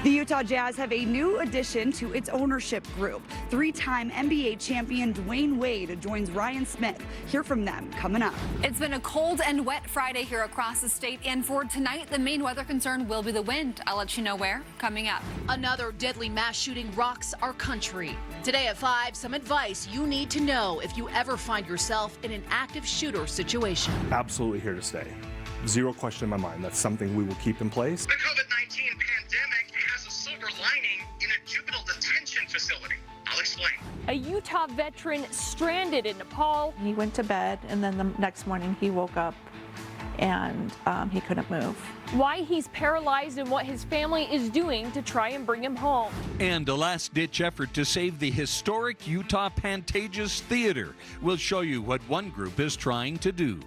The Utah Jazz have a new addition to its ownership group. Three-time NBA champion Dwyane Wade joins Ryan Smith. Hear from them coming up. It's been a cold and wet Friday here across the state, and for tonight, the main weather concern will be the wind. I'll let you know where coming up. Another deadly mass shooting rocks our country. Today at 5, some advice you need to know if you ever find yourself in an active shooter situation. Absolutely here to stay. Zero question in my mind. That's something we will keep in place. The COVID-19 pandemic has a silver lining in a juvenile detention facility. I'll explain. A Utah veteran stranded in Nepal. He went to bed, and then the next morning he woke up and he couldn't move. Why he's paralyzed and what his family is doing to try and bring him home. And a last-ditch effort to save the historic Utah Pantages Theater. We'll show you what one group is trying to do.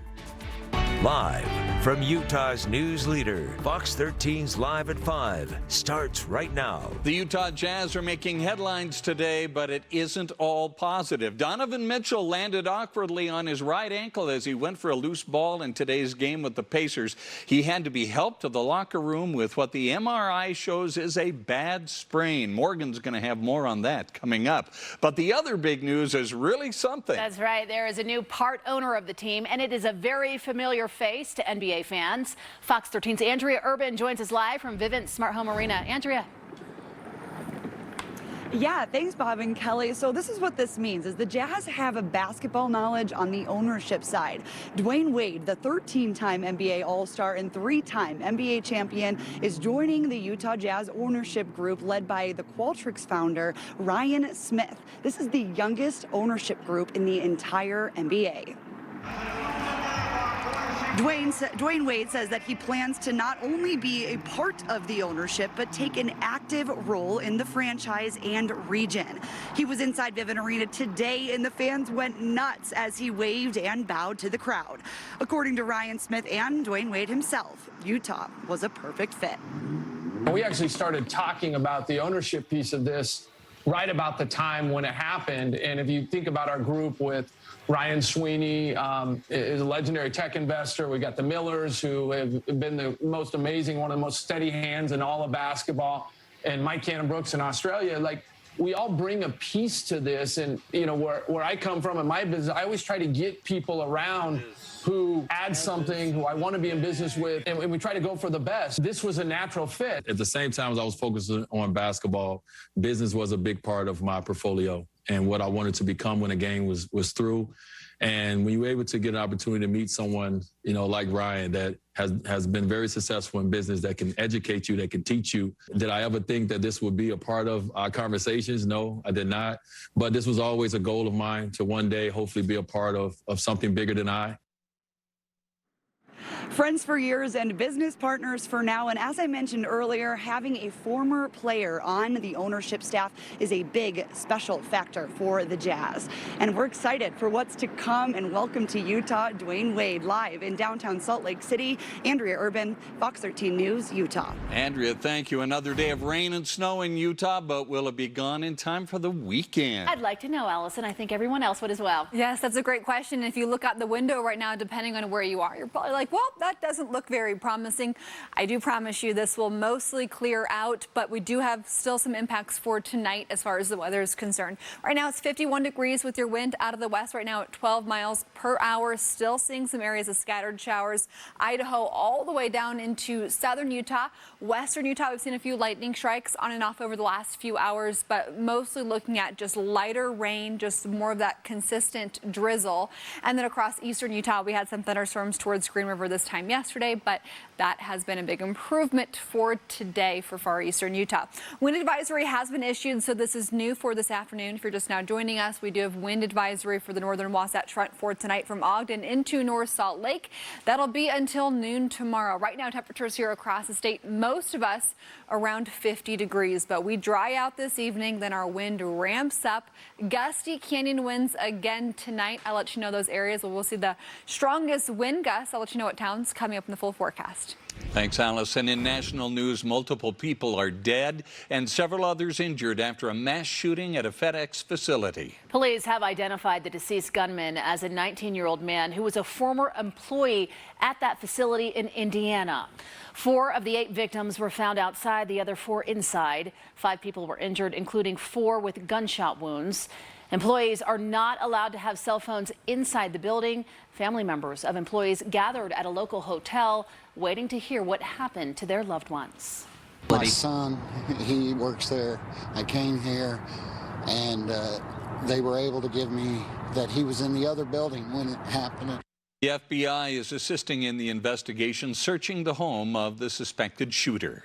Live from Utah's news leader, Fox 13's Live at 5 starts right now. The Utah Jazz are making headlines today, but it isn't all positive. Donovan Mitchell landed awkwardly on his right ankle as he went for a loose ball in today's game with the Pacers. He had to be helped to the locker room with what the MRI shows is a bad sprain. Morgan's going to have more on that coming up. But the other big news is really something. That's right. There is a new part owner of the team, and it is a very familiar face to NBA fans. Fox 13's Andrea Urban joins us live from Vivint Smart Home Arena. Andrea. Yeah, thanks, Bob and Kelly. So this is what this means, is the Jazz have a basketball knowledge on the ownership side. Dwyane Wade, the 13-time NBA All-Star and 3-time NBA champion, is joining the Utah Jazz ownership group led by the Qualtrics founder, Ryan Smith. This is the youngest ownership group in the entire NBA. Dwyane Wade says that he plans to not only be a part of the ownership, but take an active role in the franchise and region. He was inside Vivint Arena today, and the fans went nuts as he waved and bowed to the crowd. According to Ryan Smith and Dwyane Wade himself, Utah was a perfect fit. We actually started talking about the ownership piece of this right about the time when it happened. And if you think about our group with Ryan Sweeney is a legendary tech investor. We got the Millers, who have been the most amazing, one of the most steady hands in all of basketball, and Mike Cannon-Brooks in Australia. Like, we all bring a piece to this. And, you know, where I come from in my business, I always try to get people around who add something, who I want to be in business with, and we try to go for the best. This was a natural fit. At the same time as I was focusing on basketball, business was a big part of my portfolio and what I wanted to become when the game was through. And when you were able to get an opportunity to meet someone, you know, like Ryan, that has been very successful in business, that can educate you, that can teach you. Did I ever think that this would be a part of our conversations? No, I did not. But this was always a goal of mine to one day hopefully be a part of something bigger than I. Friends for years and business partners for now. And as I mentioned earlier, having a former player on the ownership staff is a big special factor for the Jazz. And we're excited for what's to come. And welcome to Utah, Dwyane Wade, live in downtown Salt Lake City. Andrea Urban, Fox 13 News, Utah. Andrea, thank you. Another day of rain and snow in Utah, but will it be gone in time for the weekend? I'd like to know, Allison. I think everyone else would as well. Yes, that's a great question. If you look out the window right now, depending on where you are, you're probably like, well, that doesn't look very promising. I do promise you this will mostly clear out, but we do have still some impacts for tonight as far as the weather is concerned. Right now it's 51 degrees with your wind out of the west right now at 12 miles per hour. Still seeing some areas of scattered showers. Idaho all the way down into southern Utah. Western Utah, we've seen a few lightning strikes on and off over the last few hours, but mostly looking at just lighter rain, just more of that consistent drizzle. And then across eastern Utah, we had some thunderstorms towards Green River this time yesterday, but that has been a big improvement for today for far eastern Utah. Wind advisory has been issued, so this is new for this afternoon. If you're just now joining us, we do have wind advisory for the northern Wasatch Front for tonight from Ogden into North Salt Lake. That'll be until noon tomorrow. Right now, temperatures here across the state, most of us around 50 degrees, but we dry out this evening, then our wind ramps up. Gusty canyon winds again tonight. I'll let you know those areas where we'll see the strongest wind gusts. I'll let you know what towns coming up in the full forecast. Thanks, Allison. In national news, multiple people are dead and several others injured after a mass shooting at a FedEx facility. Police have identified the deceased gunman as a 19-year-old man who was a former employee at that facility in Indiana. 4 of the 8 victims were found outside, the other 4 inside. 5 people were injured, including 4 with gunshot wounds. Employees are not allowed to have cell phones inside the building. Family members of employees gathered at a local hotel waiting to hear what happened to their loved ones. My son, he works there. I came here and they were able to give me that he was in the other building when it happened. The FBI is assisting in the investigation, searching the home of the suspected shooter.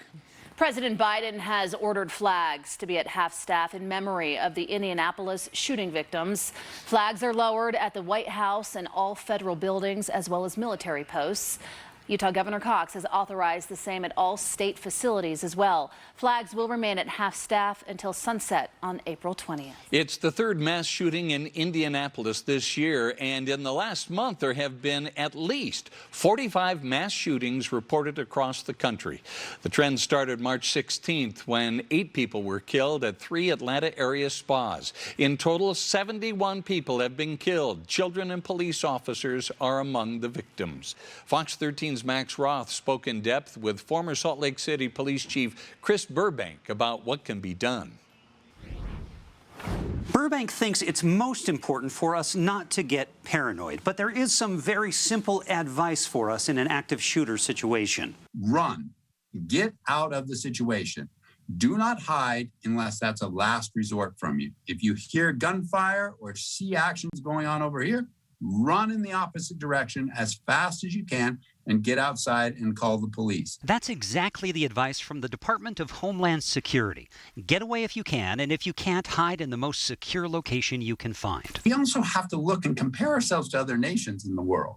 President Biden has ordered flags to be at half-staff in memory of the Indianapolis shooting victims. Flags are lowered at the White House and all federal buildings, as well as military posts. Utah Governor Cox has authorized the same at all state facilities as well. Flags will remain at half-staff until sunset on April 20th. It's the 3rd mass shooting in Indianapolis this year, and in the last month there have been at least 45 mass shootings reported across the country. The trend started March 16th when 8 people were killed at 3 Atlanta area spas. In total, 71 people have been killed. Children and police officers are among the victims. Fox 13's Max Roth spoke in depth with former Salt Lake City Police Chief Chris Burbank about what can be done. Burbank thinks it's most important for us not to get paranoid, but there is some very simple advice for us in an active shooter situation. Run. Get out of the situation. Do not hide unless that's a last resort from you. If you hear gunfire or see actions going on over here, run in the opposite direction as fast as you can and get outside and call the police. That's exactly the advice from the Department of Homeland Security. Get away if you can, and if you can't, hide in the most secure location you can find. We also have to look and compare ourselves to other nations in the world.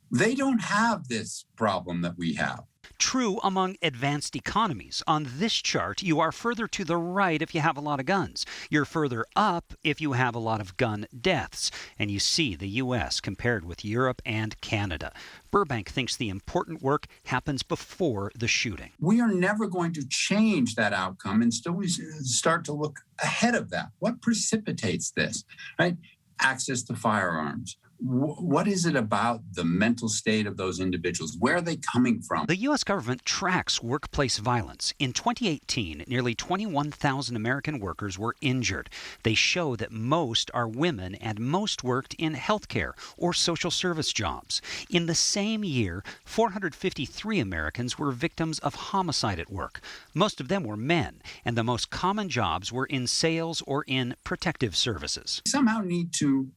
They don't have this problem that we have. True among advanced economies. On this chart, you are further to the right if you have a lot of guns. You're further up if you have a lot of gun deaths. And you see the U.S. compared with Europe and Canada. Burbank thinks the important work happens before the shooting. We are never going to change that outcome until we start to look ahead of that. What precipitates this, right? Access to firearms. What is it about the mental state of those individuals? Where are they coming from? The U.S. government tracks workplace violence. In 2018, nearly 21,000 American workers were injured. They show that most are women and most worked in healthcare or social service jobs. In the same year, 453 Americans were victims of homicide at work. Most of them were men, and the most common jobs were in sales or in protective services. Somehow need to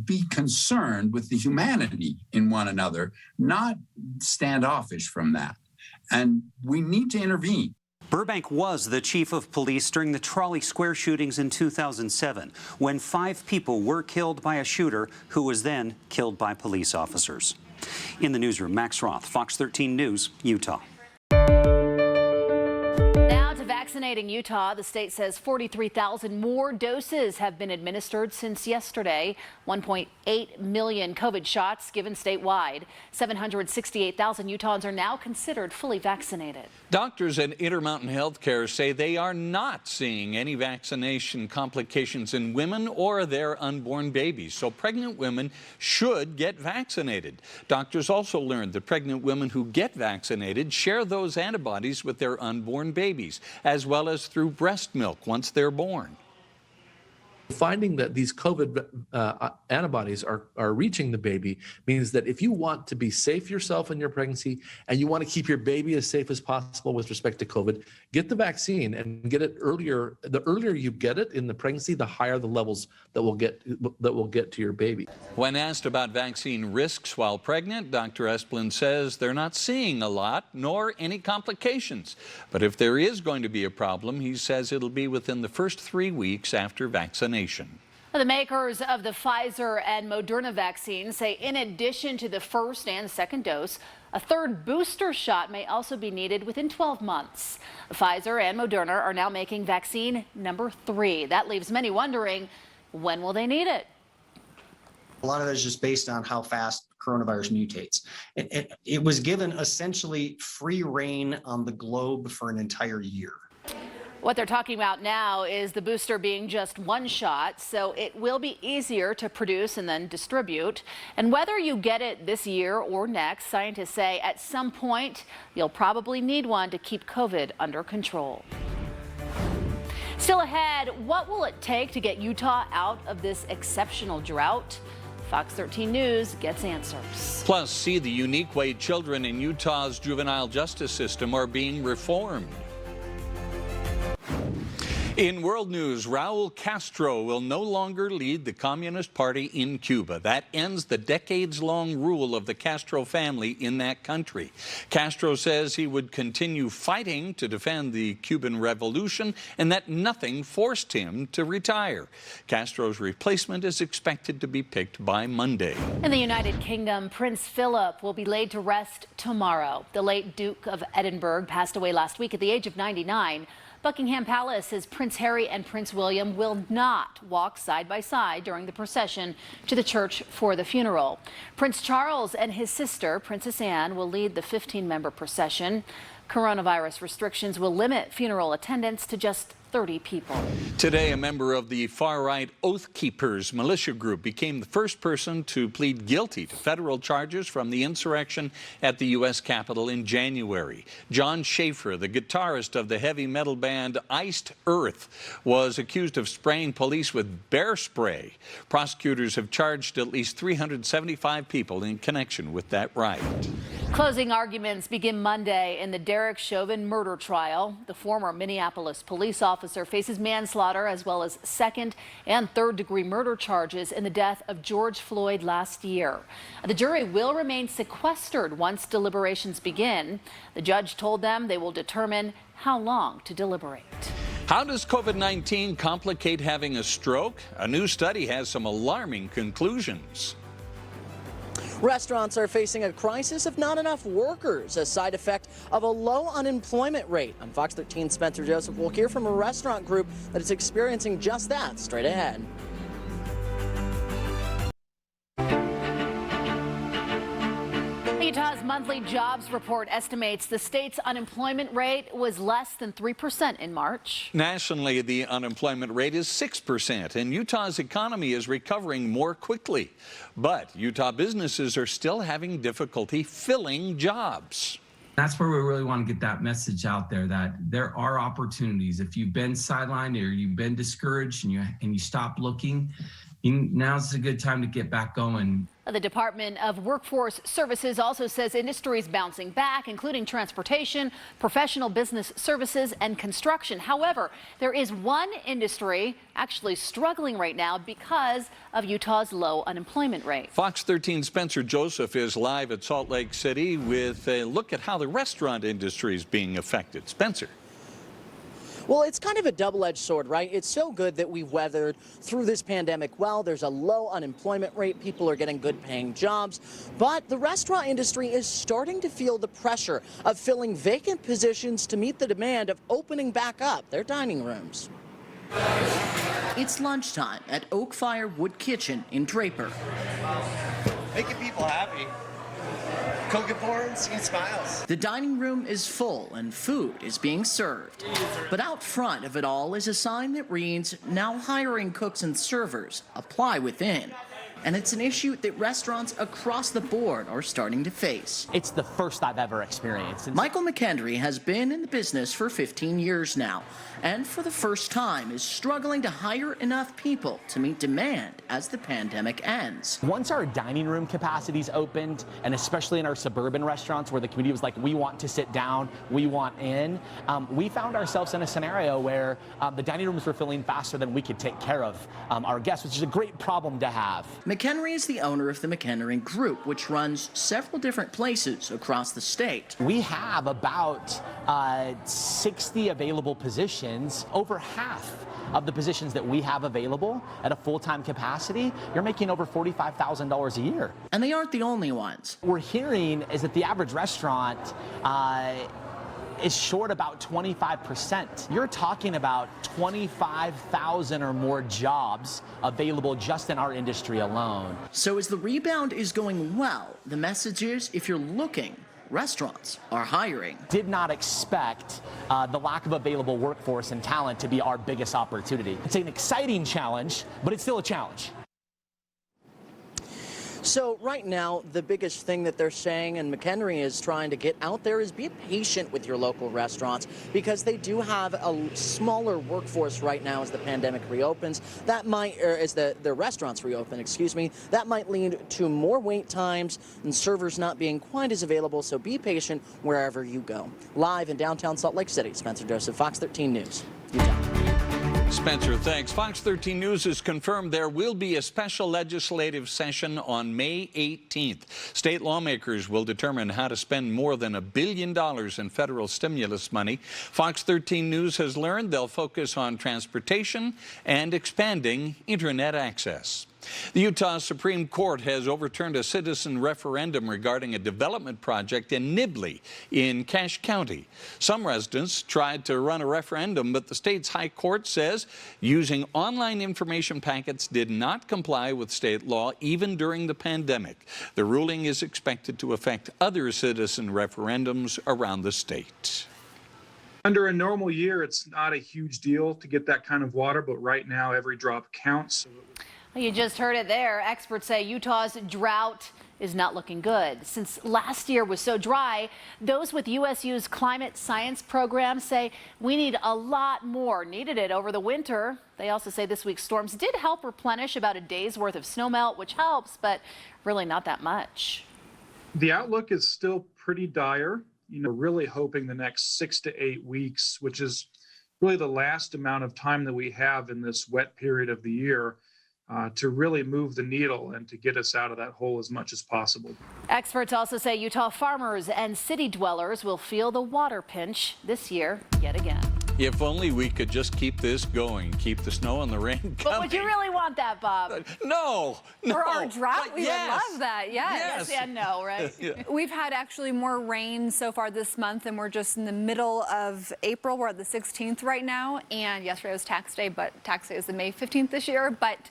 be concerned with the humanity in one another, not standoffish from that. And we need to intervene. Burbank was the chief of police during the Trolley Square shootings in 2007, when 5 people were killed by a shooter who was then killed by police officers. In the newsroom, Max Roth, Fox 13 News, Utah. Vaccinating Utah, the state says 43,000 more doses have been administered since yesterday. 1.8 million COVID shots given statewide. 768,000 Utahns are now considered fully vaccinated. Doctors at Intermountain Healthcare say they are not seeing any vaccination complications in women or their unborn babies, so pregnant women should get vaccinated. Doctors also learned that pregnant women who get vaccinated share those antibodies with their unborn babies, as well as through breast milk once they're born. Finding that these COVID antibodies are reaching the baby means that if you want to be safe yourself in your pregnancy and you want to keep your baby as safe as possible with respect to COVID, get the vaccine and get it earlier. The earlier you get it in the pregnancy, the higher the levels that will get to your baby. When asked about vaccine risks while pregnant, Dr. Esplin says they're not seeing a lot nor any complications. But if there is going to be a problem, he says it'll be within the first 3 weeks after vaccination. The makers of the Pfizer and Moderna vaccines say in addition to the first and second dose, a third booster shot may also be needed within 12 months. Pfizer and Moderna are now making vaccine number 3. That leaves many wondering, when will they need it? A lot of it is just based on how fast coronavirus mutates. It was given essentially free rein on the globe for an entire year. What they're talking about now is the booster being just one shot, so it will be easier to produce and then distribute. And whether you get it this year or next, scientists say at some point you'll probably need one to keep COVID under control. Still ahead, what will it take to get Utah out of this exceptional drought? Fox 13 News gets answers. Plus, see the unique way children in Utah's juvenile justice system are being reformed. In world news, Raul Castro will no longer lead the Communist Party in Cuba. That ends the decades-long rule of the Castro family in that country. Castro says he would continue fighting to defend the Cuban Revolution and that nothing forced him to retire. Castro's replacement is expected to be picked by Monday. In the United Kingdom, Prince Philip will be laid to rest tomorrow. The late Duke of Edinburgh passed away last week at the age of 99. Buckingham Palace says Prince Harry and Prince William will not walk side by side during the procession to the church for the funeral. Prince Charles and his sister, Princess Anne, will lead the 15-member procession. Coronavirus restrictions will limit funeral attendance to just 30 people. Today, a member of the far-right Oath Keepers militia group became the first person to plead guilty to federal charges from the insurrection at the U.S. Capitol in January. John Schaefer, the guitarist of the heavy metal band Iced Earth, was accused of spraying police with bear spray. Prosecutors have charged at least 375 people in connection with that riot. Closing arguments begin Monday in the Derek Chauvin murder trial. The former Minneapolis police officer faces manslaughter as well as second and third-degree murder charges in the death of George Floyd last year. The jury will remain sequestered once deliberations begin. The judge told them they will determine how long to deliberate. How does COVID-19 complicate having a stroke? A new study has some alarming conclusions. Restaurants are facing a crisis of not enough workers, a side effect of a low unemployment rate. On Fox 13, Spencer Joseph will hear from a restaurant group that is experiencing just that straight ahead. Utah's monthly jobs report estimates the state's unemployment rate was less than 3% in March. Nationally, the unemployment rate is 6%, and Utah's economy is recovering more quickly. But Utah businesses are still having difficulty filling jobs. That's where we really want to get that message out there, that there are opportunities. If you've been sidelined or you've been discouraged and you stop looking, now's a good time to get back going. The Department of Workforce Services also says industries bouncing back, including transportation, professional business services, and construction. However, there is one industry actually struggling right now because of Utah's low unemployment rate. Fox 13 Spencer Joseph is live at Salt Lake City with a look at how the restaurant industry is being affected. Spencer. Well, it's kind of a double-edged sword, right? It's so good that we've weathered through this pandemic well. There's a low unemployment rate. People are getting good-paying jobs. But the restaurant industry is starting to feel the pressure of filling vacant positions to meet the demand of opening back up their dining rooms. It's lunchtime at Oak Fire Wood Kitchen in Draper. Making people happy. Cooking for them, seeing smiles. The dining room is full and food is being served. But out front of it all is a sign that reads, "Now hiring cooks and servers, apply within." And it's an issue that restaurants across the board are starting to face. It's the first I've ever experienced. Michael McHenry has been in the business for 15 years now, and for the first time is struggling to hire enough people to meet demand as the pandemic ends. Once our dining room capacities opened, and especially in our suburban restaurants where the community was like, we want to sit down, we want in, we found ourselves in a scenario where the dining rooms were filling faster than we could take care of our guests, which is a great problem to have. McHenry is the owner of the McHenry Group, which runs several different places across the state. We have about 60 available positions. Over half of the positions that we have available at a full-time capacity, you're making over $45,000 a year. And they aren't the only ones. We're hearing is that the average restaurant is short about 25%. You're talking about 25,000 or more jobs available just in our industry alone. So as the rebound is going well, the message is, if you're looking, restaurants are hiring. Did not expect the lack of available workforce and talent to be our biggest opportunity. It's an exciting challenge, but it's still a challenge. So right now, the biggest thing that they're saying, and McHenry is trying to get out there, is be patient with your local restaurants, because they do have a smaller workforce right now as the pandemic reopens. That might, or as the restaurants reopen, excuse me, that might lead to more wait times and servers not being quite as available. So be patient wherever you go. Live in downtown Salt Lake City, Spencer Joseph, Fox 13 News, Utah. Spencer, thanks. Fox 13 News has confirmed there will be a special legislative session on May 18th. State lawmakers will determine how to spend more than $1 billion in federal stimulus money. Fox 13 News has learned they'll focus on transportation and expanding internet access. The Utah Supreme Court has overturned a citizen referendum regarding a development project in Nibley in Cache County. Some residents tried to run a referendum, but the state's high court says using online information packets did not comply with state law even during the pandemic. The ruling is expected to affect other citizen referendums around the state. Under a normal year, it's not a huge deal to get that kind of water, but right now every drop counts. You just heard it there. Experts say Utah's drought is not looking good. Since last year was so dry, those with USU's climate science program say we need a lot more. Needed it over the winter. They also say this week's storms did help replenish about a day's worth of snowmelt, which helps, but really not that much. The outlook is still pretty dire. Really hoping the next 6 to 8 weeks, which is really the last amount of time that we have in this wet period of the year, to really move the needle and to get us out of that hole as much as possible. Experts also say Utah farmers and city dwellers will feel the water pinch this year yet again. If only we could just keep this going, keep the snow and the rain coming. But would you really want that, Bob? No. For our drought, we would love that. Yes and no, right? Yeah. We've had actually more rain so far this month, and we're just in the middle of April. We're at the 16th right now, and yesterday was tax day, but tax day is the May 15th this year. But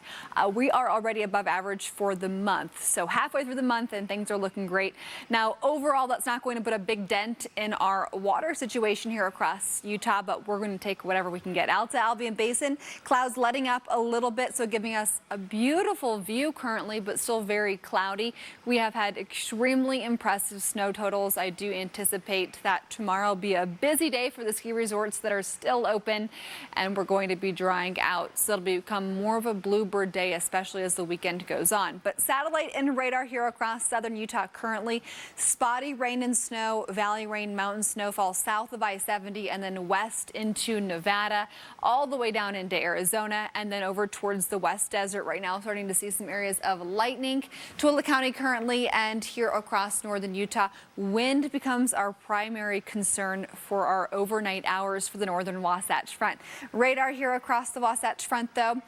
we are already above average for the month. So halfway through the month, and things are looking great. Now, overall, that's not going to put a big dent in our water situation here across Utah, but we're going to take whatever we can get. Out to Albion Basin, clouds letting up a little bit, so giving us a beautiful view currently, but still very cloudy. We have had extremely impressive snow totals. I do anticipate that tomorrow will be a busy day for the ski resorts that are still open, and we're going to be drying out. So it'll become more of a bluebird day, especially as the weekend goes on. But satellite and radar here across southern Utah currently, spotty rain and snow, valley rain, mountain snowfall south of I-70, and then west into Nevada, all the way down into Arizona, and then over towards the West Desert. Right now, starting to see some areas of lightning. Tooele County currently, and here across northern Utah, wind becomes our primary concern for our overnight hours for the northern Wasatch Front. Radar here across the Wasatch Front, though,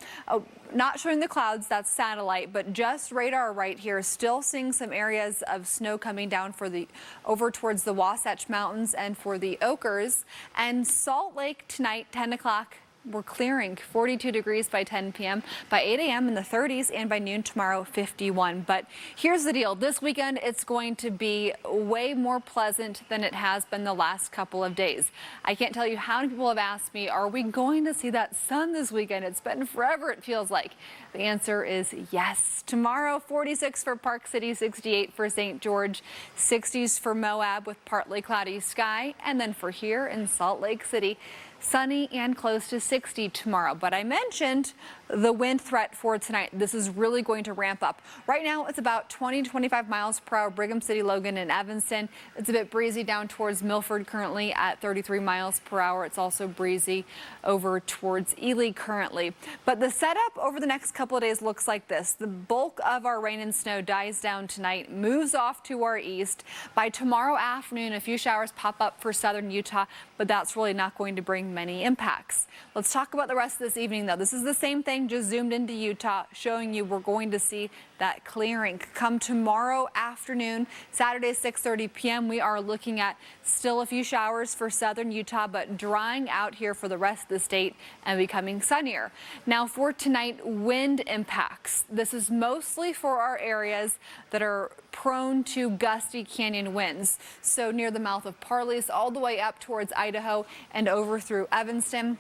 not showing the clouds, that's satellite, but just radar right here. Still seeing some areas of snow coming down for the over towards the Wasatch Mountains and for the Oakers. And Salt Lake tonight, 10 o'clock. We're clearing 42 degrees by 10 p.m. By 8 a.m. in the 30s, and by noon tomorrow, 51. But here's the deal. This weekend, it's going to be way more pleasant than it has been the last couple of days. I can't tell you how many people have asked me, are we going to see that sun this weekend? It's been forever, it feels like. The answer is yes. Tomorrow, 46 for Park City, 68 for St. George, 60s for Moab with partly cloudy sky. And then for here in Salt Lake City, sunny and close to 60 tomorrow. But I mentioned the wind threat for tonight. This is really going to ramp up. Right now, it's about 20 to 25 miles per hour, Brigham City, Logan, and Evanston. It's a bit breezy down towards Milford currently at 33 miles per hour. It's also breezy over towards Ely currently. But the setup over the next couple of days looks like this. The bulk of our rain and snow dies down tonight, moves off to our east. By tomorrow afternoon, a few showers pop up for southern Utah, but that's really not going to bring having many impacts. Let's talk about the rest of this evening, though. This is the same thing, just zoomed into Utah, showing you we're going to see that clearing come tomorrow afternoon, Saturday, 6:30 p.m. We are looking at still a few showers for southern Utah, but drying out here for the rest of the state and becoming sunnier. Now for tonight, wind impacts. This is mostly for our areas that are prone to gusty canyon winds. So near the mouth of Parley's all the way up towards Idaho and over through Evanston.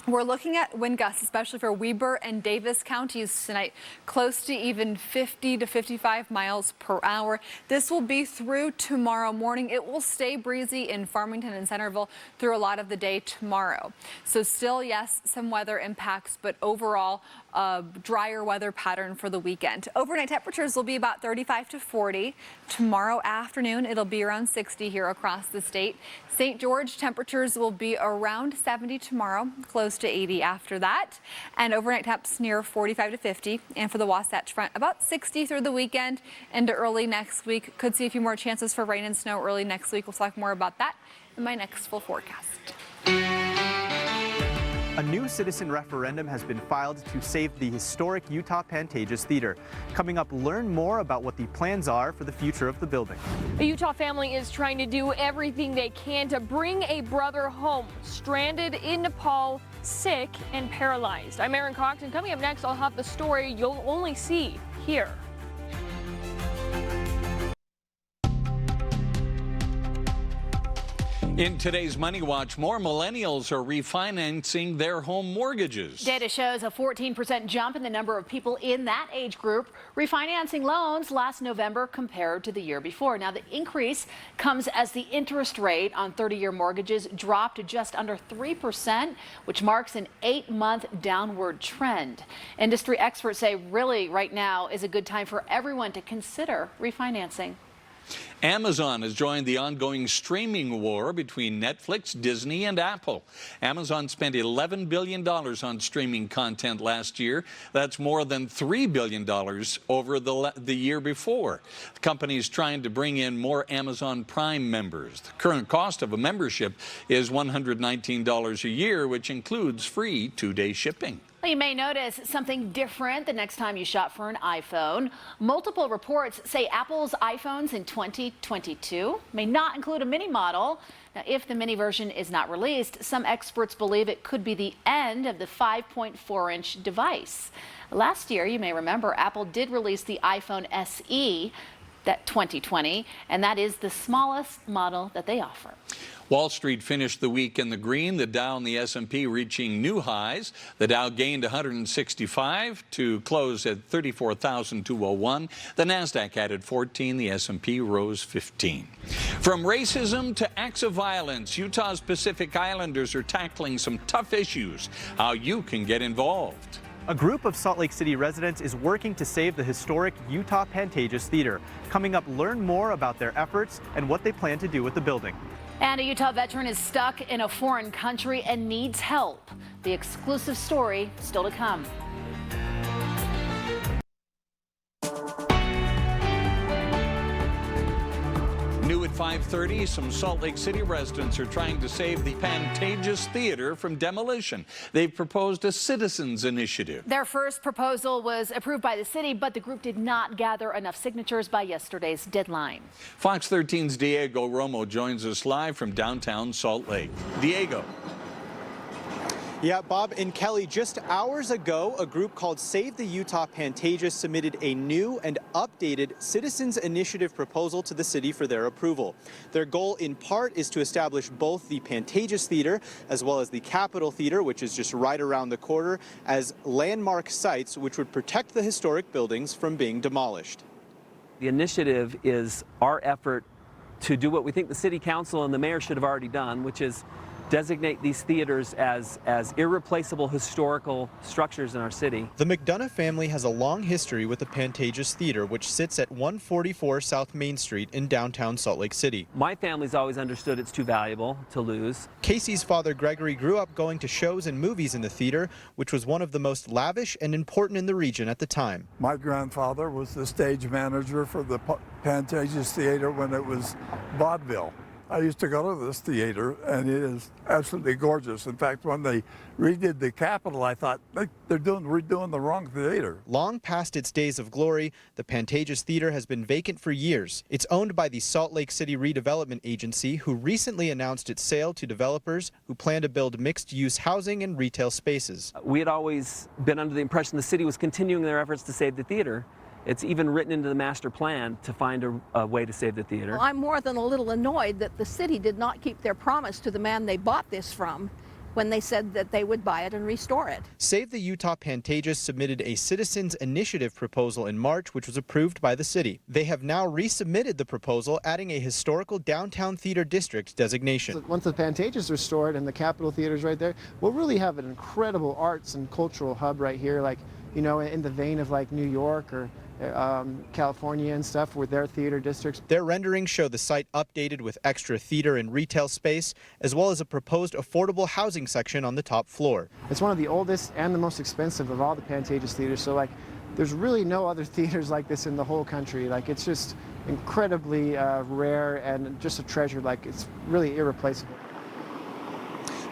We're looking at wind gusts, especially for Weber and Davis counties tonight, close to even 50 to 55 miles per hour. This will be through tomorrow morning. It will stay breezy in Farmington and Centerville through a lot of the day tomorrow. So still, yes, some weather impacts, but overall, a drier weather pattern for the weekend. Overnight temperatures will be about 35 to 40. Tomorrow afternoon, it'll be around 60 here across the state. St. George temperatures will be around 70 tomorrow, close to 80 after that. And overnight temps near 45 to 50. And for the Wasatch Front, about 60 through the weekend into early next week. Could see a few more chances for rain and snow early next week. We'll talk more about that in my next full forecast. A new citizen referendum has been filed to save the historic Utah Pantages Theater. Coming up, learn more about what the plans are for the future of the building. A Utah family is trying to do everything they can to bring a brother home, stranded in Nepal, sick and paralyzed. I'm Aaron Cox, and coming up next, I'll have the story you'll only see here. In today's Money Watch, more millennials are refinancing their home mortgages. Data shows a 14% jump in the number of people in that age group refinancing loans last November compared to the year before. Now, the increase comes as the interest rate on 30-year mortgages dropped to just under 3%, which marks an 8-month downward trend. Industry experts say really right now is a good time for everyone to consider refinancing. Amazon has joined the ongoing streaming war between Netflix, Disney, and Apple. Amazon spent $11 billion on streaming content last year. That's more than $3 billion over the year before. The company is trying to bring in more Amazon Prime members. The current cost of a membership is $119 a year, which includes free 2-day shipping. You may notice something different the next time you shop for an iPhone. Multiple reports say Apple's iPhones in 2022 may not include a mini model. Now, if the mini version is not released, some experts believe it could be the end of the 5.4-inch device. Last year, you may remember, Apple did release the iPhone SE, that 2020, and that is the smallest model that they offer. Wall Street finished the week in the green, the Dow and the S&P reaching new highs. The Dow gained 165 to close at 34,201. The Nasdaq added 14, the S&P rose 15. From racism to acts of violence, Utah's Pacific Islanders are tackling some tough issues. How you can get involved. A group of Salt Lake City residents is working to save the historic Utah Pantages Theater. Coming up, learn more about their efforts and what they plan to do with the building. And a Utah veteran is stuck in a foreign country and needs help. The exclusive story still to come. New at 5:30, some Salt Lake City residents are trying to save the Pantages Theater from demolition. They've proposed a citizens initiative. Their first proposal was approved by the city, but the group did not gather enough signatures by yesterday's deadline. Fox 13's Diego Romo joins us live from downtown Salt Lake. Diego. Yeah, Bob and Kelly, just hours ago, a group called Save the Utah Pantages submitted a new and updated citizens initiative proposal to the city for their approval. Their goal in part is to establish both the Pantages Theater as well as the Capitol Theater, which is just right around the corner, as landmark sites which would protect the historic buildings from being demolished. The initiative is our effort to do what we think the city council and the mayor should have already done, which is designate these theaters as irreplaceable historical structures in our city. The McDonough family has a long history with the Pantages Theater, which sits at 144 South Main Street in downtown Salt Lake City. My family's always understood it's too valuable to lose. Casey's father, Gregory, grew up going to shows and movies in the theater, which was one of the most lavish and important in the region at the time. My grandfather was the stage manager for the Pantages Theater when it was vaudeville. I used to go to this theater, and it is absolutely gorgeous. In fact, when they redid the Capitol, I thought they're redoing the wrong theater. Long past its days of glory, the Pantages Theater has been vacant for years. It's owned by the Salt Lake City Redevelopment Agency, who recently announced its sale to developers who plan to build mixed-use housing and retail spaces. We had always been under the impression the city was continuing their efforts to save the theater. It's even written into the master plan to find a way to save the theater. Well, I'm more than a little annoyed that the city did not keep their promise to the man they bought this from when they said that they would buy it and restore it. Save the Utah Pantages submitted a citizens initiative proposal in March, which was approved by the city. They have now resubmitted the proposal, adding a historical downtown theater district designation. Once the Pantages is restored and the Capitol Theater is right there, we'll really have an incredible arts and cultural hub right here, like, you know, in the vein of like New York or California and stuff with their theater districts. Their renderings show the site updated with extra theater and retail space, as well as a proposed affordable housing section on the top floor. It's one of the oldest and the most expensive of all the Pantages theaters, so like there's really no other theaters like this in the whole country. Like it's just incredibly rare and just a treasure. Like it's really irreplaceable.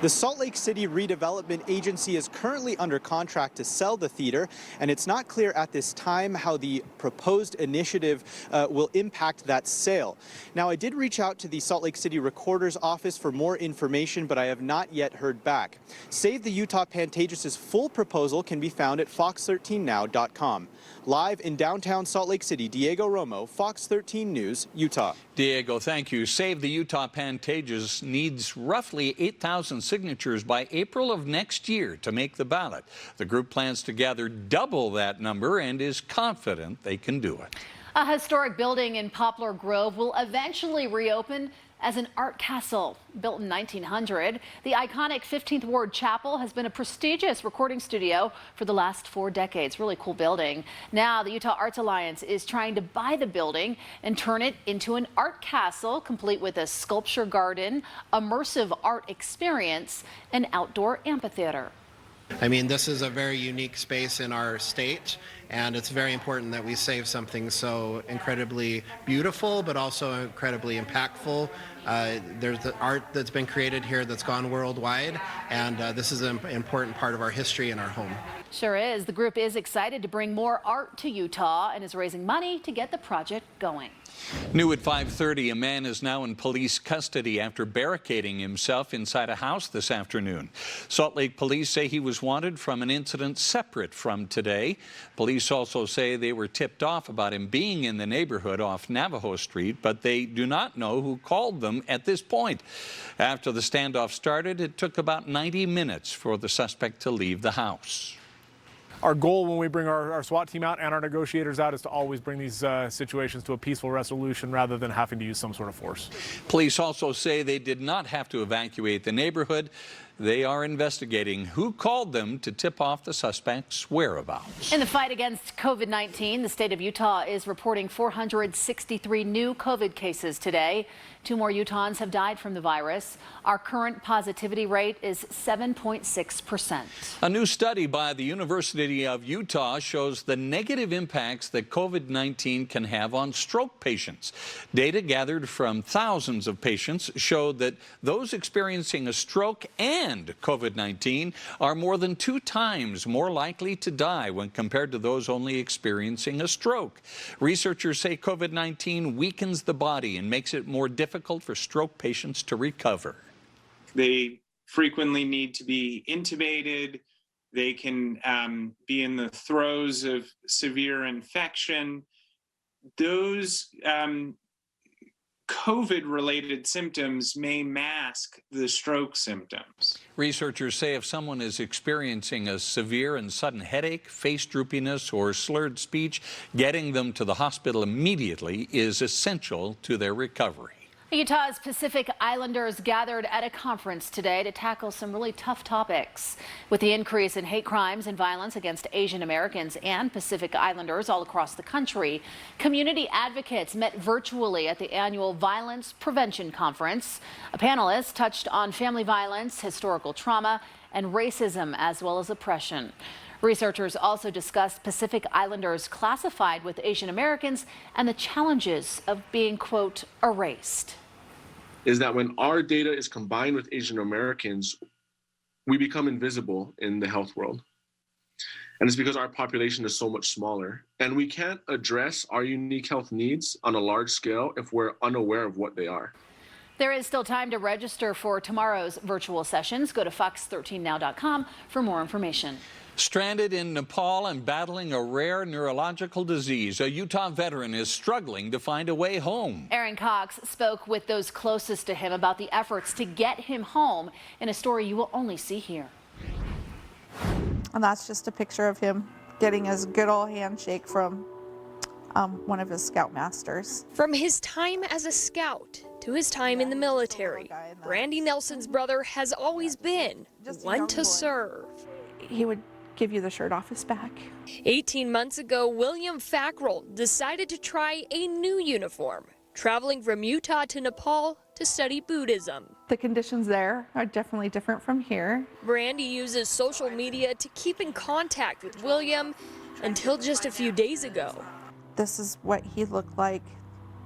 The Salt Lake City Redevelopment Agency is currently under contract to sell the theater, and it's not clear at this time how the proposed initiative will impact that sale. Now, I did reach out to the Salt Lake City Recorder's office for more information, but I have not yet heard back. Save the Utah Pantages' full proposal can be found at fox13now.com. Live in downtown Salt Lake City, Diego Romo, Fox 13 News, Utah. Diego, thank you. Save the Utah Pantages needs roughly 8,000 signatures by April of next year to make the ballot. The group plans to gather double that number and is confident they can do it. A historic building in Poplar Grove will eventually reopen as an art castle. Built in 1900, the iconic 15th Ward Chapel has been a prestigious recording studio for the last 4 decades. Really cool building. Now the Utah Arts Alliance is trying to buy the building and turn it into an art castle, complete with a sculpture garden, immersive art experience, and outdoor amphitheater. I mean, this is a very unique space in our state, and it's very important that we save something so incredibly beautiful, but also incredibly impactful. There's the art that's been created here that's gone worldwide, and this is an important part of our history and our home. Sure is. The group is excited to bring more art to Utah and is raising money to get the project going. New at 5:30, a man is now in police custody after barricading himself inside a house this afternoon. Salt Lake police say he was wanted from an incident separate from today. Police also say they were tipped off about him being in the neighborhood off Navajo Street, but they do not know who called them at this point. After the standoff started, it took about 90 minutes for the suspect to leave the house. Our goal when we bring our SWAT team out and our negotiators out is to always bring these situations to a peaceful resolution rather than having to use some sort of force. Police also say they did not have to evacuate the neighborhood. They are investigating who called them to tip off the suspect's whereabouts. In the fight against COVID-19, the state of Utah is reporting 463 new COVID cases today. 2 more Utahns have died from the virus. Our current positivity rate is 7.6%. A new study by the University of Utah shows the negative impacts that COVID-19 can have on stroke patients. Data gathered from thousands of patients showed that those experiencing a stroke and COVID-19 are more than 2 times more likely to die when compared to those only experiencing a stroke. Researchers say COVID-19 weakens the body and makes it more difficult for stroke patients to recover. They frequently need to be intubated. They can be in the throes of severe infection. Those COVID-related symptoms may mask the stroke symptoms. Researchers say if someone is experiencing a severe and sudden headache, face droopiness, or slurred speech, getting them to the hospital immediately is essential to their recovery. Utah's Pacific Islanders gathered at a conference today to tackle some really tough topics. With the increase in hate crimes and violence against Asian Americans and Pacific Islanders all across the country, community advocates met virtually at the annual Violence Prevention Conference. A panelist touched on family violence, historical trauma, and racism, as well as oppression. Researchers also discussed Pacific Islanders classified with Asian Americans and the challenges of being, quote, erased. is that when our data is combined with Asian Americans, we become invisible in the health world. And it's because our population is so much smaller. And we can't address our unique health needs on a large scale if we're unaware of what they are. There is still time to register for tomorrow's virtual sessions. Go to fox13now.com for more information. Stranded in Nepal and battling a rare neurological disease, a Utah veteran is struggling to find a way home. Aaron Cox spoke with those closest to him about the efforts to get him home in a story you will only see here. And that's just a picture of him getting his good old handshake from one of his scoutmasters. From his time as a scout to his time in the military, Randy Nelson's brother has always been one to serve. He would give you the shirt off his back. 18 months ago, William Fackrell decided to try a new uniform, traveling from Utah to Nepal to study Buddhism. The conditions there are definitely different from here. Randy uses social media to keep in contact with William until just a few days ago. This is what he looked like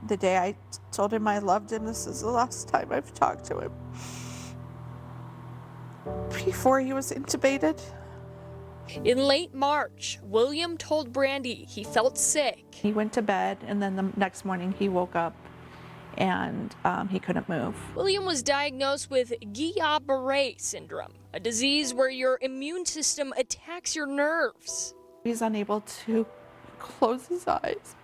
the day I told him I loved him. This is the last time I've talked to him. Before he was intubated. In late March, William told Brandy he felt sick. He went to bed, and then the next morning he woke up and he couldn't move. William was diagnosed with Guillain-Barre Syndrome, a disease where your immune system attacks your nerves. He's unable to close his eyes.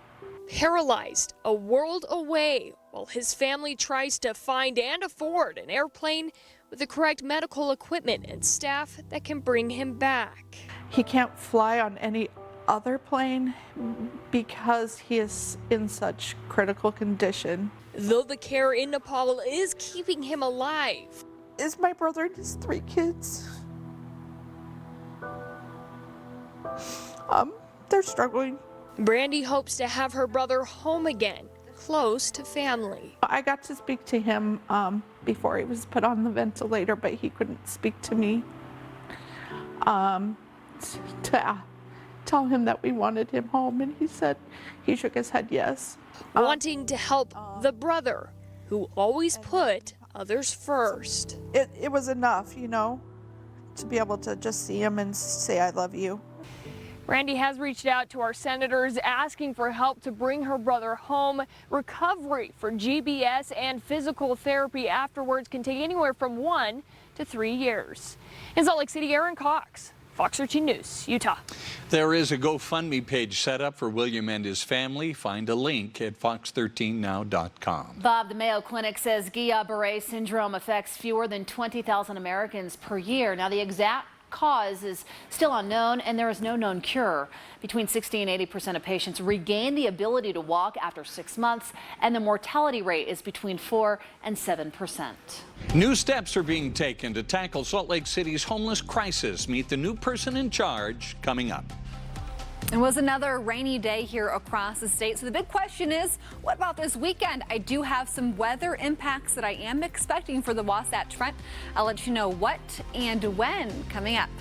Paralyzed, a world away, while his family tries to find and afford an airplane with the correct medical equipment and staff that can bring him back. He can't fly on any other plane because he is in such critical condition. Though the care in Nepal is keeping him alive. Is my brother and his 3 kids. They're struggling. Brandy hopes to have her brother home again, close to family. I got to speak to him before he was put on the ventilator, but he couldn't speak to me to tell him that we wanted him home, and he shook his head yes. Wanting to help the brother who always put others first. It was enough, you know, to be able to just see him and say I love you. Randy has reached out to our senators asking for help to bring her brother home. Recovery for GBS and physical therapy afterwards can take anywhere from 1 to 3 years. In Salt Lake City, Aaron Cox, Fox 13 News, Utah. There is a GoFundMe page set up for William and his family. Find a link at fox13now.com. Bob, the Mayo Clinic says Guillain-Barre Syndrome affects fewer than 20,000 Americans per year. Now, the exact cause is still unknown, and there is no known cure. Between 60 and 80% of patients regain the ability to walk after 6 months, and the mortality rate is between 4 and 7%. New steps are being taken to tackle Salt Lake City's homeless crisis. Meet the new person in charge coming up. It was another rainy day here across the state. So the big question is, what about this weekend? I do have some weather impacts that I am expecting for the Wasatch Front. I'll let you know what and when coming up.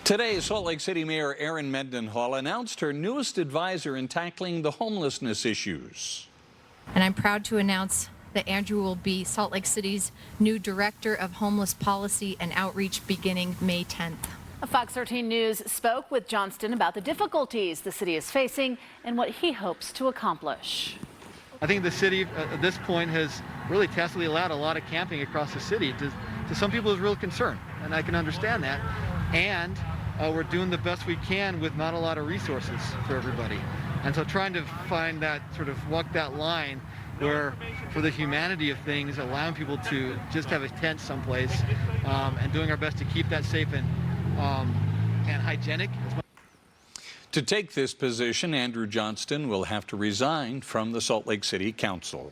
Today, Salt Lake City Mayor Erin Mendenhall announced her newest advisor in tackling the homelessness issues. And I'm proud to announce that Andrew will be Salt Lake City's new Director of Homeless Policy and Outreach beginning May 10th. Fox 13 News spoke with Johnston about the difficulties the city is facing and what he hopes to accomplish. I think the city at this point has really tacitly allowed a lot of camping across the city. To some people is real concern, and I can understand that. And we're doing the best we can with not a lot of resources for everybody. And so trying to find that sort of walk that line where for the humanity of things, allowing people to just have a tent someplace and doing our best to keep that safe and hygienic. To take this position, Andrew Johnston will have to resign from the Salt Lake City Council.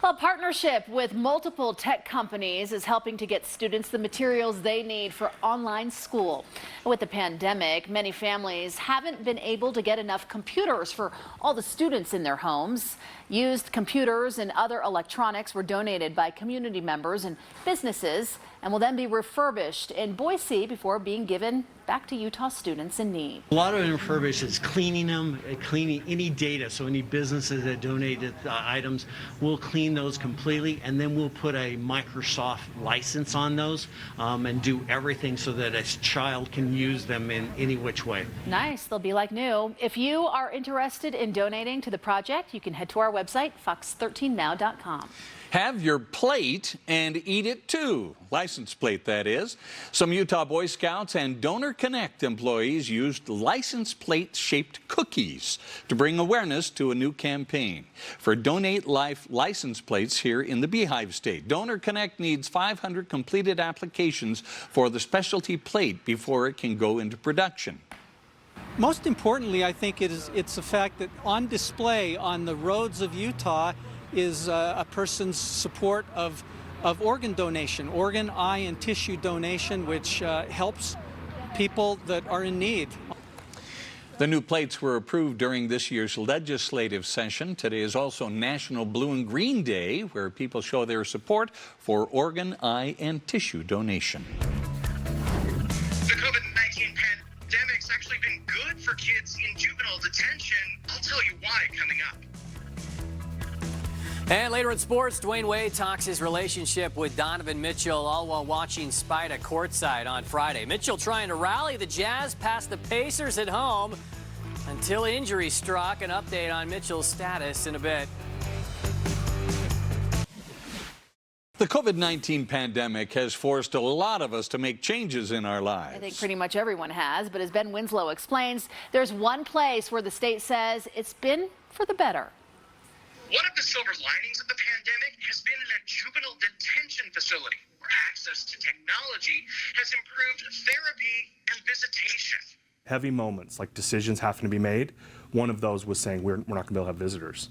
A partnership with multiple tech companies is helping to get students the materials they need for online school. With the pandemic, many families haven't been able to get enough computers for all the students in their homes. Used computers and other electronics were donated by community members and businesses and will then be refurbished in Boise before being given back to Utah students in need. A lot of it refurbished is cleaning them, cleaning any data. So any businesses that donated items, we'll clean those completely, and then we'll put a Microsoft license on those and do everything so that a child can use them in any which way. Nice, they'll be like new. If you are interested in donating to the project, you can head to our website, fox13now.com. Have your plate and eat it too. License plate, that is. Some Utah Boy Scouts and Donor Connect employees used license plate shaped cookies to bring awareness to a new campaign for Donate Life license plates here in the Beehive State. Donor Connect needs 500 completed applications for the specialty plate before it can go into production. Most importantly, I think it's the fact that on display on the roads of Utah is a person's support of organ donation, organ, eye, and tissue donation, which helps people that are in need. The new plates were approved during this year's legislative session. Today is also National Blue and Green Day, where people show their support for organ, eye, and tissue donation. The COVID-19 pandemic's actually been good for kids in juvenile detention. I'll tell you why coming up. And later in sports, Dwyane Wade talks his relationship with Donovan Mitchell, all while watching Spida courtside on Friday. Mitchell trying to rally the Jazz past the Pacers at home until injury struck. An update on Mitchell's status in a bit. The COVID-19 pandemic has forced a lot of us to make changes in our lives. I think pretty much everyone has, but as Ben Winslow explains, there's one place where the state says it's been for the better. One of the silver linings of the pandemic has been in a juvenile detention facility where access to technology has improved therapy and visitation. Heavy moments, like decisions having to be made. One of those was saying we're not going to be able to have visitors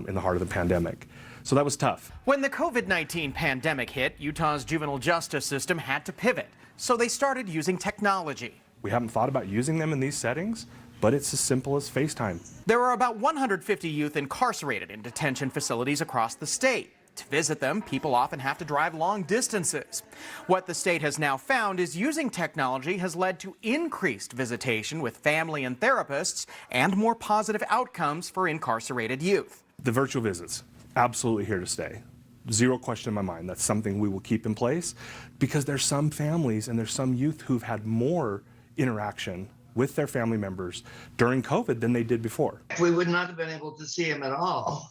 in the heart of the pandemic. So that was tough. When the COVID-19 pandemic hit, Utah's juvenile justice system had to pivot. So they started using technology. We haven't thought about using them in these settings, but it's as simple as FaceTime. There are about 150 youth incarcerated in detention facilities across the state. To visit them, people often have to drive long distances. What the state has now found is using technology has led to increased visitation with family and therapists and more positive outcomes for incarcerated youth. The virtual visits, absolutely here to stay. Zero question in my mind. That's something we will keep in place because there's some families and there's some youth who've had more interaction with their family members during COVID than they did before. We would not have been able to see him at all.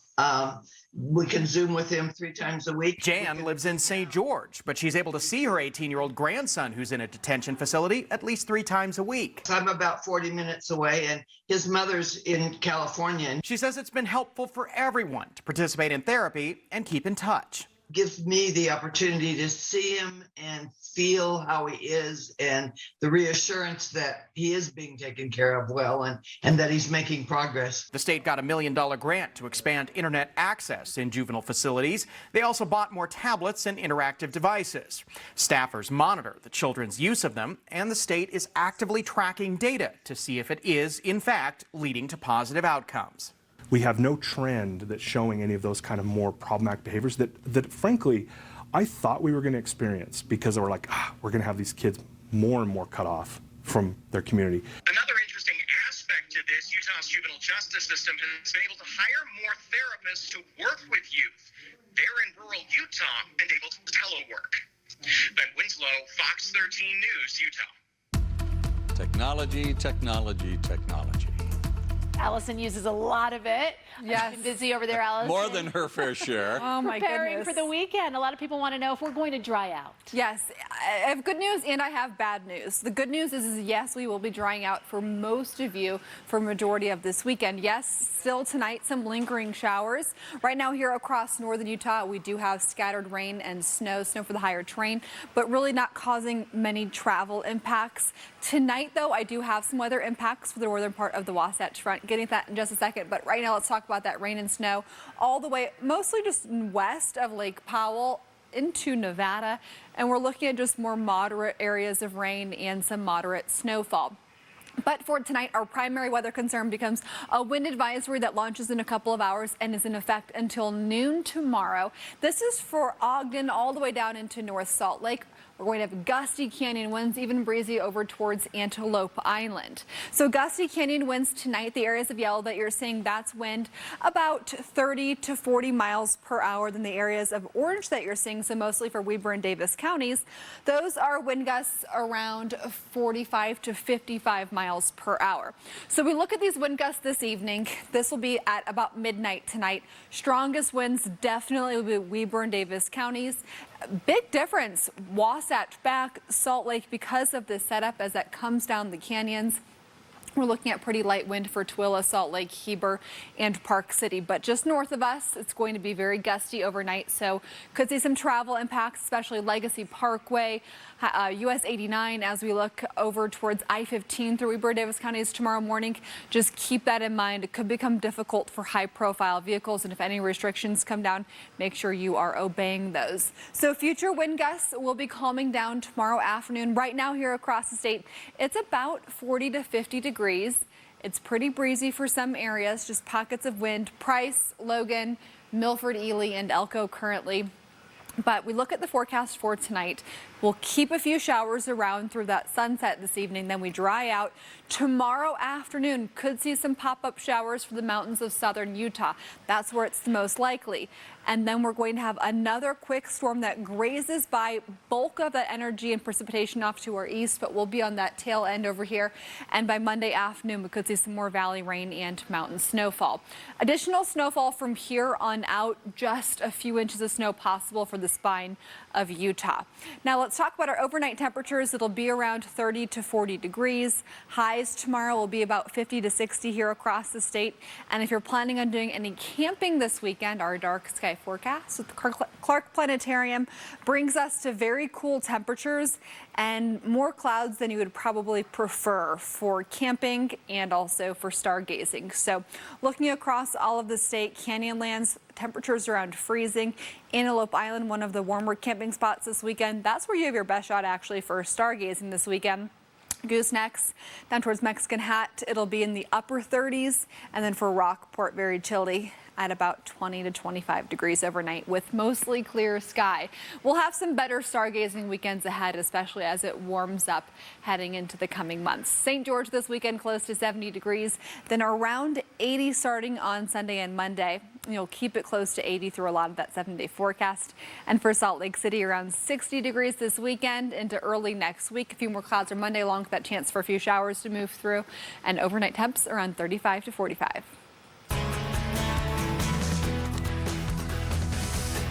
We can Zoom with him 3 times a week. Jan lives in St. George, but she's able to see her 18-year-old grandson who's in a detention facility at least 3 times a week. I'm about 40 minutes away and his mother's in California. She says it's been helpful for everyone to participate in therapy and keep in touch. Gives me the opportunity to see him and feel how he is and the reassurance that he is being taken care of well and that he's making progress. The state got $1 million grant to expand internet access in juvenile facilities. They also bought more tablets and interactive devices. Staffers monitor the children's use of them, and the state is actively tracking data to see if it is, in fact, leading to positive outcomes. We have no trend that's showing any of those kind of more problematic behaviors that frankly, I thought we were going to experience because we're like, we're going to have these kids more and more cut off from their community. Another interesting aspect to this, Utah's juvenile justice system has been able to hire more therapists to work with youth. They're in rural Utah and able to telework. Ben Winslow, Fox 13 News, Utah. Technology, technology, technology. Allison uses a lot of it. Yes. Been busy over there, Allison. More than her fair share. Oh my Preparing goodness. for the weekend. A lot of people want to know if we're going to dry out. Yes, I have good news and I have bad news. The good news is yes, we will be drying out for most of you for majority of this weekend. Yes, still tonight, some lingering showers. Right now here across northern Utah, we do have scattered rain and snow for the higher terrain, but really not causing many travel impacts. Tonight, though, I do have some weather impacts for the northern part of the Wasatch Front. Getting to that in just a second, but right now let's talk about that rain and snow all the way, mostly just west of Lake Powell into Nevada, and we're looking at just more moderate areas of rain and some moderate snowfall. But for tonight, our primary weather concern becomes a wind advisory that launches in a couple of hours and is in effect until noon tomorrow. This is for Ogden all the way down into North Salt Lake. We're going to have gusty canyon winds, even breezy over towards Antelope Island. So gusty canyon winds tonight, the areas of yellow that you're seeing, that's wind about 30 to 40 miles per hour. Then the areas of orange that you're seeing, so mostly for Weber and Davis counties, those are wind gusts around 45 to 55 miles per hour. So we look at these wind gusts this evening. This will be at about midnight tonight. Strongest winds definitely will be Weber and Davis counties. Big difference, Wasatch back, Salt Lake, because of this setup as that comes down the canyons. We're looking at pretty light wind for Tooele, Salt Lake, Heber, and Park City. But just north of us, it's going to be very gusty overnight, so could see some travel impacts, especially Legacy Parkway, US 89 as we look over towards I-15 through Weber Davis counties tomorrow morning. Just keep that in mind. It could become difficult for high-profile vehicles, and if any restrictions come down, make sure you are obeying those. So future wind gusts will be calming down tomorrow afternoon. Right now here across the state, it's about 40 to 50 degrees. It's pretty breezy for some areas, just pockets of wind. Price, Logan, Milford, Ely, and Elko currently. But we look at the forecast for tonight. We'll keep a few showers around through that sunset this evening, then we dry out. Tomorrow afternoon, could see some pop-up showers for the mountains of southern Utah. That's where it's the most likely. And then we're going to have another quick storm that grazes by, bulk of that energy and precipitation off to our east, but we'll be on that tail end over here. And by Monday afternoon, we could see some more valley rain and mountain snowfall. Additional snowfall from here on out, just a few inches of snow possible for the spine of Utah. Now let's talk about our overnight temperatures. It'll be around 30 to 40 degrees. Highs tomorrow will be about 50 to 60 here across the state. And if you're planning on doing any camping this weekend, our dark sky forecast with the Clark Planetarium brings us to very cool temperatures and more clouds than you would probably prefer for camping and also for stargazing. So looking across all of the state, Canyonlands, temperatures around freezing. Antelope Island, one of the warmer camping spots this weekend. That's where you have your best shot actually for stargazing this weekend. Goosenecks down towards Mexican Hat, it'll be in the upper 30s, and then for Rockport, very chilly at about 20 to 25 degrees overnight with mostly clear sky. We'll have some better stargazing weekends ahead, especially as it warms up heading into the coming months. St. George this weekend close to 70 degrees, then around 80 starting on Sunday and Monday. You'll keep it close to 80 through a lot of that 7-day forecast. And for Salt Lake City, around 60 degrees this weekend into early next week. A few more clouds on Monday along with that chance for a few showers to move through. And overnight temps around 35 to 45.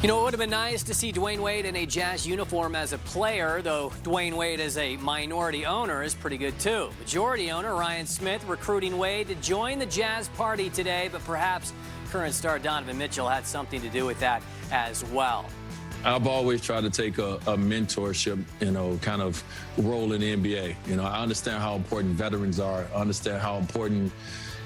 You know, it would have been nice to see Dwyane Wade in a Jazz uniform as a player, though Dwyane Wade as a minority owner is pretty good too. Majority owner Ryan Smith recruiting Wade to join the Jazz party today, but perhaps current star Donovan Mitchell had something to do with that as well. I've always tried to take a mentorship, kind of role in the NBA. I understand how important veterans are. I understand how important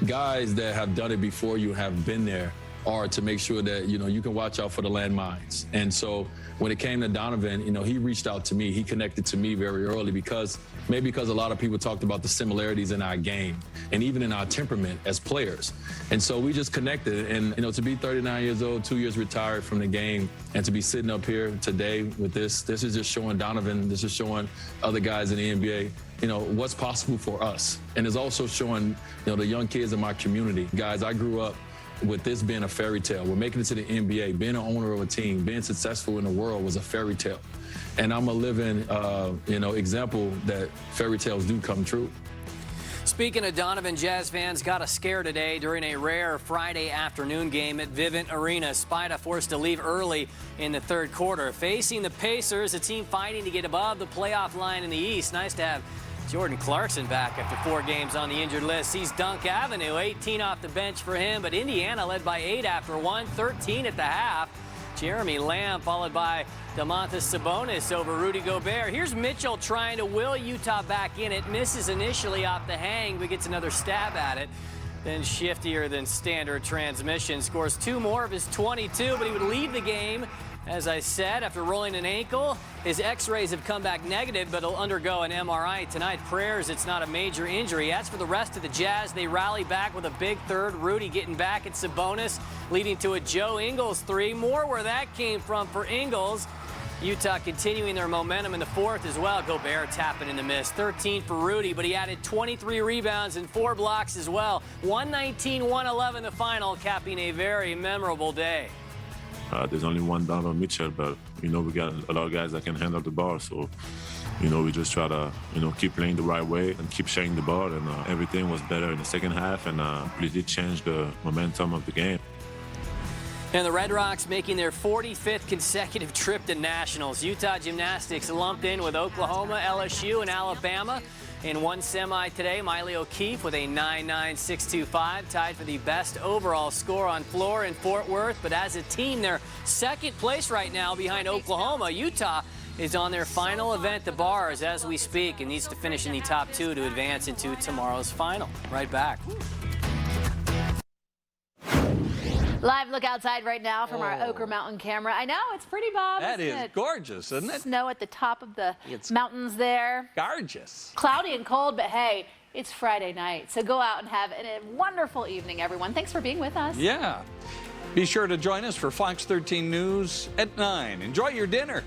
guys that have done it before you have been there are to make sure that, you can watch out for the landmines. And so when it came to Donovan, he reached out to me. He connected to me very early because a lot of people talked about the similarities in our game and even in our temperament as players. And so we just connected. And, to be 39 years old, 2 years retired from the game, and to be sitting up here today with this is just showing Donovan, this is showing other guys in the NBA, what's possible for us. And it's also showing, the young kids in my community. Guys, I grew up with this being a fairy tale. We're making it to the NBA, being an owner of a team, being successful in the world was a fairy tale. And I'm a living, example that fairy tales do come true. Speaking of Donovan, Jazz fans got a scare today during a rare Friday afternoon game at Vivint Arena. Spida forced to leave early in the third quarter. Facing the Pacers, a team fighting to get above the playoff line in the East. Nice to have Jordan Clarkson back after 4 games on the injured list. Sees Dunk Avenue, 18 off the bench for him, but Indiana led by 8 after 1, 13 at the half. Jeremy Lamb followed by Domantas Sabonis over Rudy Gobert. Here's Mitchell trying to will Utah back in it. Misses initially off the hang, but gets another stab at it. Then shiftier than standard transmission. Scores 2 more of his 22, but he would leave the game As I said, after rolling an ankle, his x-rays have come back negative, but he'll undergo an MRI tonight. Prayers it's not a major injury. As for the rest of the Jazz, they rally back with a big third. Rudy getting back at Sabonis, leading to a Joe Ingles three. More where that came from for Ingles. Utah continuing their momentum in the fourth as well. Gobert tapping in the miss. 13 for Rudy, but he added 23 rebounds and 4 blocks as well. 119-111 the final, capping a very memorable day. There's only one Donovan Mitchell, but, we got a lot of guys that can handle the ball. So, we just try to, keep playing the right way and keep sharing the ball. And everything was better in the second half and really changed the momentum of the game. And the Red Rocks making their 45th consecutive trip to nationals. Utah Gymnastics lumped in with Oklahoma, LSU, and Alabama. In one semi today, Miley O'Keefe with a 9.9625, tied for the best overall score on floor in Fort Worth. But as a team, they're second place right now behind Oklahoma. Utah is on their final event, the bars, as we speak, and needs to finish in the top 2 to advance into tomorrow's final. Right back. Live look outside right now from our Ochre Mountain camera. I know, it's pretty, Bob. That is gorgeous, isn't it? Snow at the top of the mountains there. Gorgeous. Cloudy and cold, but hey, it's Friday night. So go out and have a wonderful evening, everyone. Thanks for being with us. Yeah. Be sure to join us for Fox 13 News at 9. Enjoy your dinner.